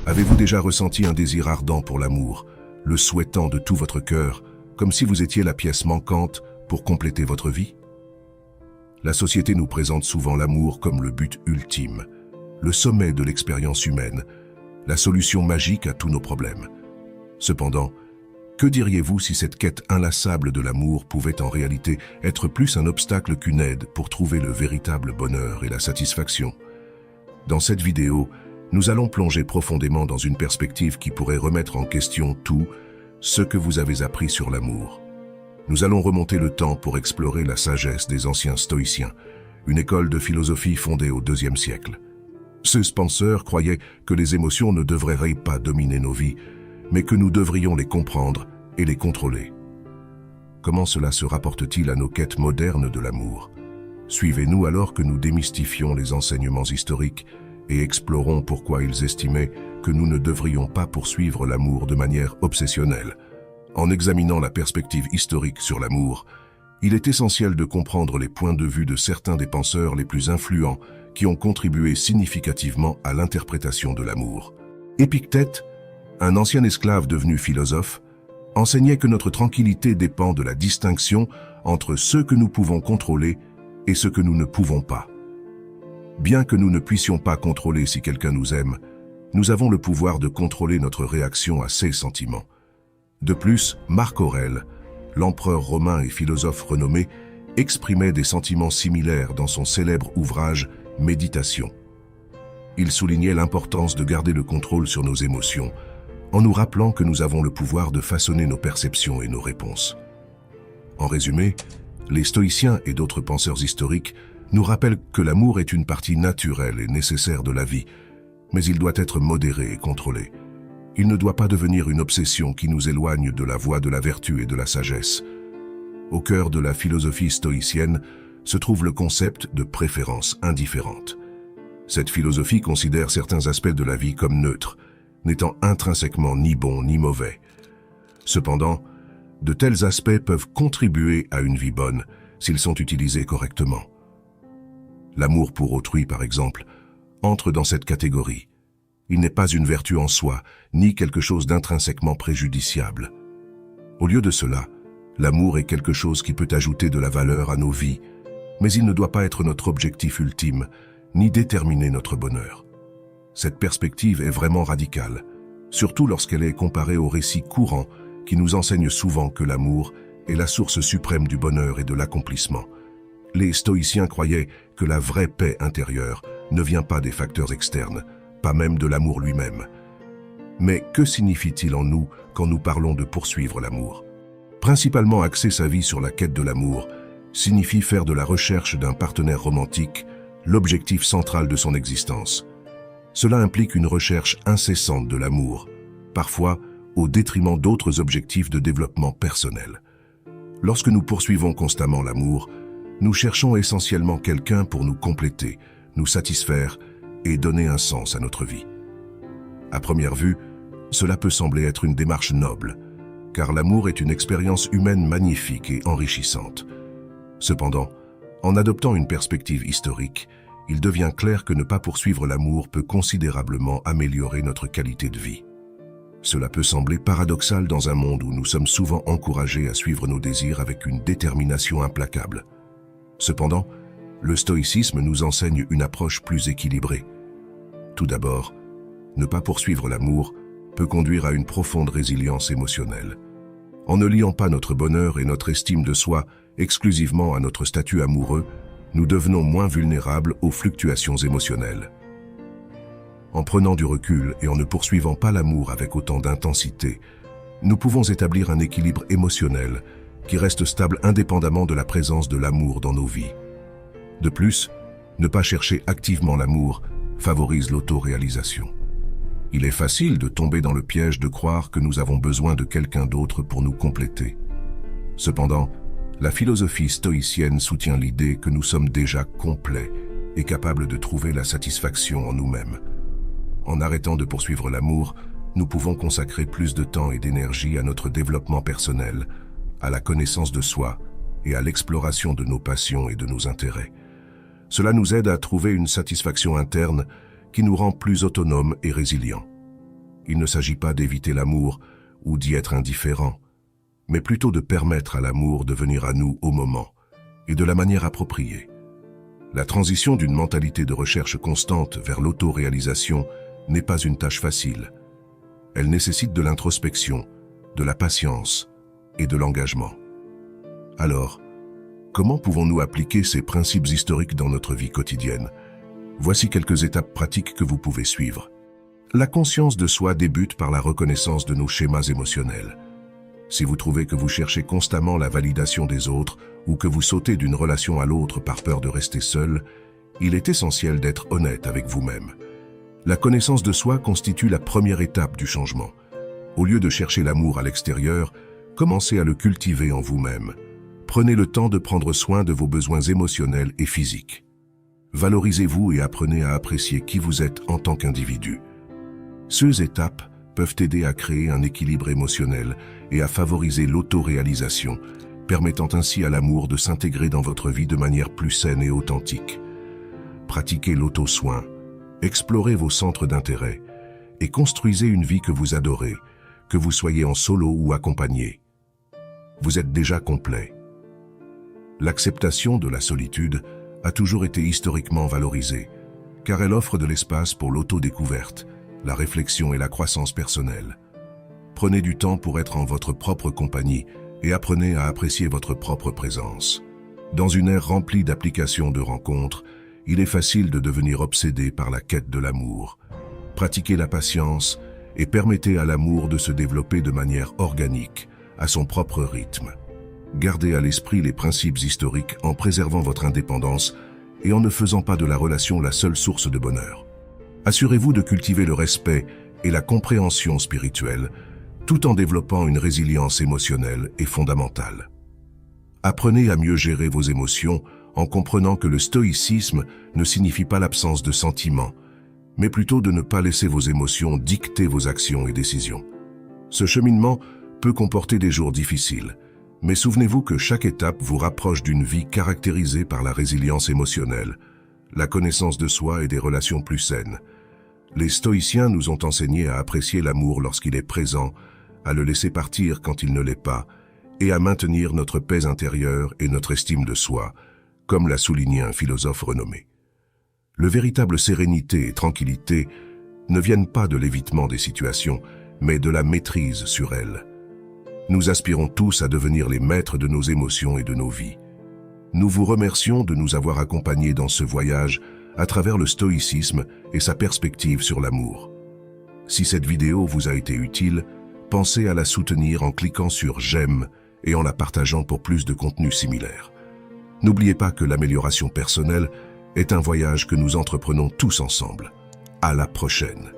Avez-vous déjà ressenti un désir ardent pour l'amour, le souhaitant de tout votre cœur, comme si vous étiez la pièce manquante pour compléter votre vie? La société nous présente souvent l'amour comme le but ultime, le sommet de l'expérience humaine, la solution magique à tous nos problèmes. Cependant, que diriez-vous si cette quête inlassable de l'amour pouvait en réalité être plus un obstacle qu'une aide pour trouver le véritable bonheur et la satisfaction? Dans cette vidéo, nous allons plonger profondément dans une perspective qui pourrait remettre en question tout ce que vous avez appris sur l'amour. Nous allons remonter le temps pour explorer la sagesse des anciens stoïciens, une école de philosophie fondée au IIe siècle. Ces penseurs croyaient que les émotions ne devraient pas dominer nos vies, mais que nous devrions les comprendre et les contrôler. Comment cela se rapporte-t-il à nos quêtes modernes de l'amour? Suivez-nous alors que nous démystifions les enseignements historiques et explorons pourquoi ils estimaient que nous ne devrions pas poursuivre l'amour de manière obsessionnelle. En examinant la perspective historique sur l'amour, il est essentiel de comprendre les points de vue de certains des penseurs les plus influents qui ont contribué significativement à l'interprétation de l'amour. Épictète, un ancien esclave devenu philosophe, enseignait que notre tranquillité dépend de la distinction entre ce que nous pouvons contrôler et ce que nous ne pouvons pas. Bien que nous ne puissions pas contrôler si quelqu'un nous aime, nous avons le pouvoir de contrôler notre réaction à ses sentiments. De plus, Marc Aurèle, l'empereur romain et philosophe renommé, exprimait des sentiments similaires dans son célèbre ouvrage « Méditation ». Il soulignait l'importance de garder le contrôle sur nos émotions, en nous rappelant que nous avons le pouvoir de façonner nos perceptions et nos réponses. En résumé, les stoïciens et d'autres penseurs historiques nous rappellent que l'amour est une partie naturelle et nécessaire de la vie, mais il doit être modéré et contrôlé. Il ne doit pas devenir une obsession qui nous éloigne de la voie de la vertu et de la sagesse. Au cœur de la philosophie stoïcienne se trouve le concept de préférence indifférente. Cette philosophie considère certains aspects de la vie comme neutres, n'étant intrinsèquement ni bons ni mauvais. Cependant, de tels aspects peuvent contribuer à une vie bonne s'ils sont utilisés correctement. L'amour pour autrui, par exemple, entre dans cette catégorie. Il n'est pas une vertu en soi, ni quelque chose d'intrinsèquement préjudiciable. Au lieu de cela, l'amour est quelque chose qui peut ajouter de la valeur à nos vies, mais il ne doit pas être notre objectif ultime, ni déterminer notre bonheur. Cette perspective est vraiment radicale, surtout lorsqu'elle est comparée aux récits courants qui nous enseignent souvent que l'amour est la source suprême du bonheur et de l'accomplissement. Les stoïciens croyaient que la vraie paix intérieure ne vient pas des facteurs externes, pas même de l'amour lui-même. Mais que signifie-t-il en nous quand nous parlons de poursuivre l'amour? Principalement axer sa vie sur la quête de l'amour signifie faire de la recherche d'un partenaire romantique l'objectif central de son existence. Cela implique une recherche incessante de l'amour, parfois au détriment d'autres objectifs de développement personnel. Lorsque nous poursuivons constamment l'amour, nous cherchons essentiellement quelqu'un pour nous compléter, nous satisfaire et donner un sens à notre vie. À première vue, cela peut sembler être une démarche noble, car l'amour est une expérience humaine magnifique et enrichissante. Cependant, en adoptant une perspective historique, il devient clair que ne pas poursuivre l'amour peut considérablement améliorer notre qualité de vie. Cela peut sembler paradoxal dans un monde où nous sommes souvent encouragés à suivre nos désirs avec une détermination implacable. Cependant, le stoïcisme nous enseigne une approche plus équilibrée. Tout d'abord, ne pas poursuivre l'amour peut conduire à une profonde résilience émotionnelle. En ne liant pas notre bonheur et notre estime de soi exclusivement à notre statut amoureux, nous devenons moins vulnérables aux fluctuations émotionnelles. En prenant du recul et en ne poursuivant pas l'amour avec autant d'intensité, nous pouvons établir un équilibre émotionnel qui reste stable indépendamment de la présence de l'amour dans nos vies. De plus, ne pas chercher activement l'amour favorise l'autoréalisation. Il est facile de tomber dans le piège de croire que nous avons besoin de quelqu'un d'autre pour nous compléter. Cependant, la philosophie stoïcienne soutient l'idée que nous sommes déjà complets et capables de trouver la satisfaction en nous-mêmes. En arrêtant de poursuivre l'amour, nous pouvons consacrer plus de temps et d'énergie à notre développement personnel, à la connaissance de soi et à l'exploration de nos passions et de nos intérêts. Cela nous aide à trouver une satisfaction interne qui nous rend plus autonomes et résilients. il ne s'agit pas d'éviter l'amour ou d'y être indifférent, mais plutôt de permettre à l'amour de venir à nous au moment et de la manière appropriée. La transition d'une mentalité de recherche constante vers l'autoréalisation n'est pas une tâche facile. Elle nécessite de l'introspection, de la patience et de l'engagement. Alors, comment pouvons-nous appliquer ces principes historiques dans notre vie quotidienne? Voici quelques étapes pratiques que vous pouvez suivre. La conscience de soi débute par la reconnaissance de nos schémas émotionnels. Si vous trouvez que vous cherchez constamment la validation des autres ou que vous sautez d'une relation à l'autre par peur de rester seul, il est essentiel d'être honnête avec vous-même. La connaissance de soi constitue la première étape du changement. Au lieu de chercher l'amour à l'extérieur, commencez à le cultiver en vous-même. Prenez le temps de prendre soin de vos besoins émotionnels et physiques. Valorisez-vous et apprenez à apprécier qui vous êtes en tant qu'individu. Ces étapes peuvent aider à créer un équilibre émotionnel et à favoriser l'autoréalisation, permettant ainsi à l'amour de s'intégrer dans votre vie de manière plus saine et authentique. Pratiquez l'auto-soin, explorez vos centres d'intérêt et construisez une vie que vous adorez, que vous soyez en solo ou accompagné. Vous êtes déjà complet. L'acceptation de la solitude a toujours été historiquement valorisée, car elle offre de l'espace pour l'autodécouverte, la réflexion et la croissance personnelle. Prenez du temps pour être en votre propre compagnie et apprenez à apprécier votre propre présence. Dans une ère remplie d'applications de rencontres, il est facile de devenir obsédé par la quête de l'amour. Pratiquez la patience et permettez à l'amour de se développer de manière organique, à son propre rythme. Gardez à l'esprit les principes historiques en préservant votre indépendance et en ne faisant pas de la relation la seule source de bonheur. Assurez-vous de cultiver le respect et la compréhension spirituelle, tout en développant une résilience émotionnelle et fondamentale. Apprenez à mieux gérer vos émotions en comprenant que le stoïcisme ne signifie pas l'absence de sentiments, mais plutôt de ne pas laisser vos émotions dicter vos actions et décisions. Ce cheminement peut comporter des jours difficiles, mais souvenez-vous que chaque étape vous rapproche d'une vie caractérisée par la résilience émotionnelle, la connaissance de soi et des relations plus saines. Les stoïciens nous ont enseigné à apprécier l'amour lorsqu'il est présent, à le laisser partir quand il ne l'est pas, et à maintenir notre paix intérieure et notre estime de soi, comme l'a souligné un philosophe renommé. Le véritable sérénité et tranquillité ne viennent pas de l'évitement des situations, mais de la maîtrise sur elles. Nous aspirons tous à devenir les maîtres de nos émotions et de nos vies. Nous vous remercions de nous avoir accompagnés dans ce voyage à travers le stoïcisme et sa perspective sur l'amour. Si cette vidéo vous a été utile, pensez à la soutenir en cliquant sur « J'aime » et en la partageant pour plus de contenu similaire. N'oubliez pas que l'amélioration personnelle est un voyage que nous entreprenons tous ensemble. À la prochaine.